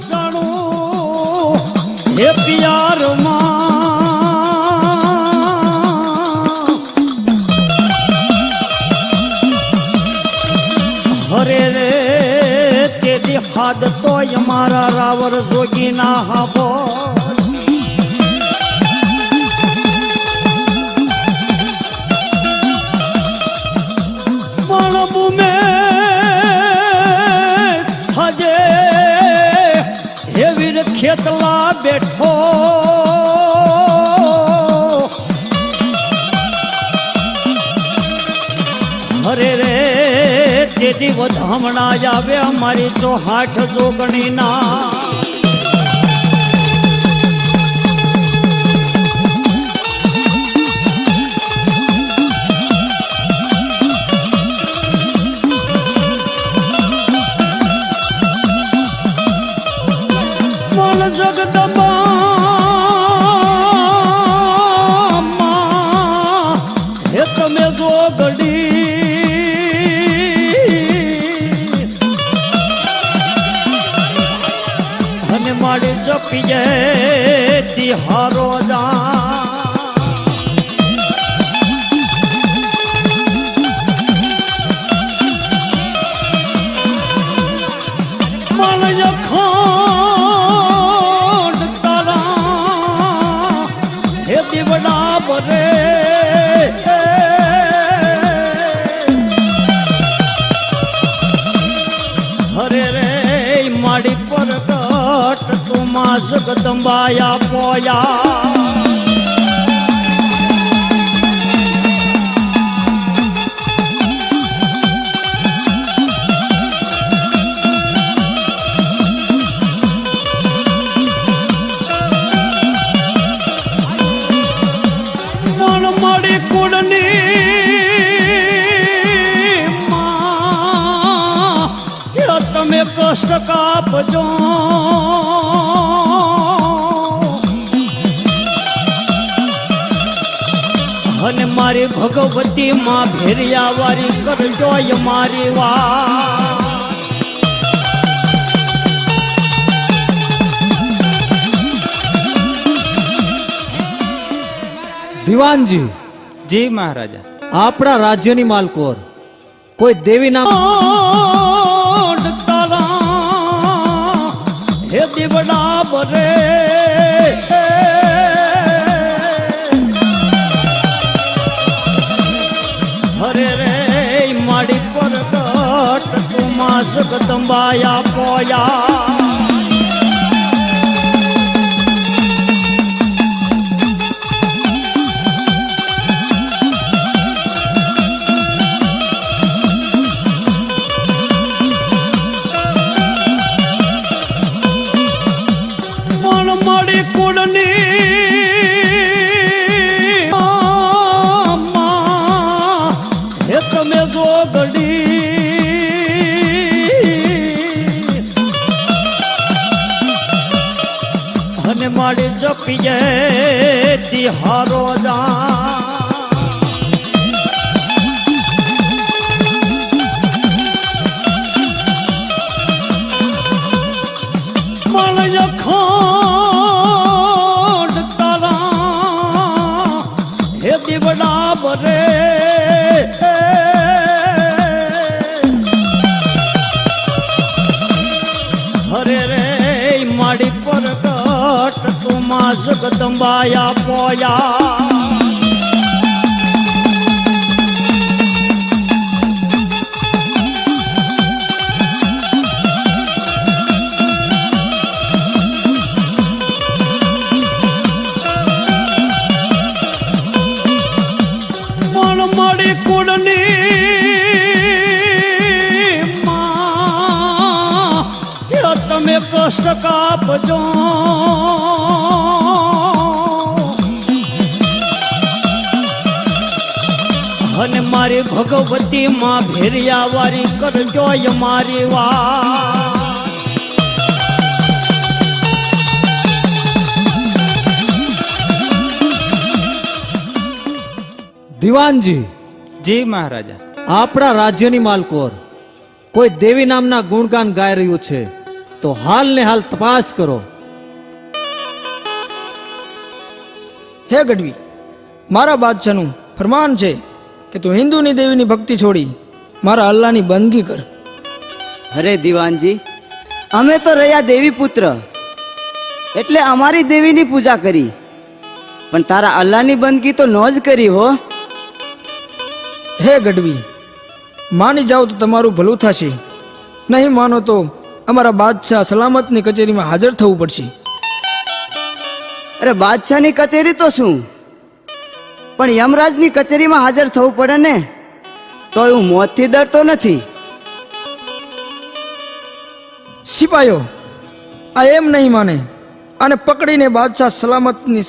જાણું હે પિયાર હરે રે તેથી હાદ તોય મારા રાવર જોગી ના હાબો ખેતલા બેઠો હરે રે તેથી વધામણા આવે અમારી ચોહાઠ જોગણી ના જગદંબા હે તમે જોગડી અને મારી જપી જાય તિહારો જા હરે રે માડી પરગટ તું માં જગદંબાયા પોયા તમે કષ્ટ કાપજો અને મારી ભગવતી માં ભેરિયા વારી કરજો મારી વાત દીવાનજી જી મહારાજા આપણા રાજ્યની માલકોર કોઈ દેવી નામ હે દીવડા બરે હરે રે માડી પરગટ તું માં જગદંબાયા પોયા અને માડી જપી જાય તિહારો જા મલય ખોડ તારા હે દીવડા બરે હરે રે માડી પરગટ તું માં જગદંબાયા પોયા માડી કુળની માં તમે કષ્ટ કાપજો અને મારી ભગવતી માં ભેરિયા વારી કરજો મારી વાત દીવાનજી જી મહારાજા આપણા રાજ્યની માલકોર કોઈ દેવી નામના ગુણગાન ગાઈ રહ્યું છે તો હાલ ને હાલ તપાસ કરો. હે ગઢવી, મારા બાદશાહનું ફરમાન છે કે તું હિન્દુની દેવીની ભક્તિ છોડી મારા અલ્લાહની બંદગી કર. અરે દીવાનજી, અમે તો રહ્યા દેવી પુત્ર એટલે અમારી દેવીની પૂજા કરી, પણ તારા અલ્લાહની બંદગી તો ન જ કરી હો. હે ગઢવી, માની જાઓ તો તમારું ભલું થશે, નહીં માનો તો અમારા બાદશાહ સલામતની કચેરીમાં હાજર થવું પડશે. અરે બાદશાહની કચેરી તો શું, પણ યમરાજની કચેરીમાં હાજર થવું પડે ને, તો હું મોતથી ડરતો નથી. સિપાહીઓ, આ એમ નહીં માને, અને પકડીને બાદશાહ સલામતની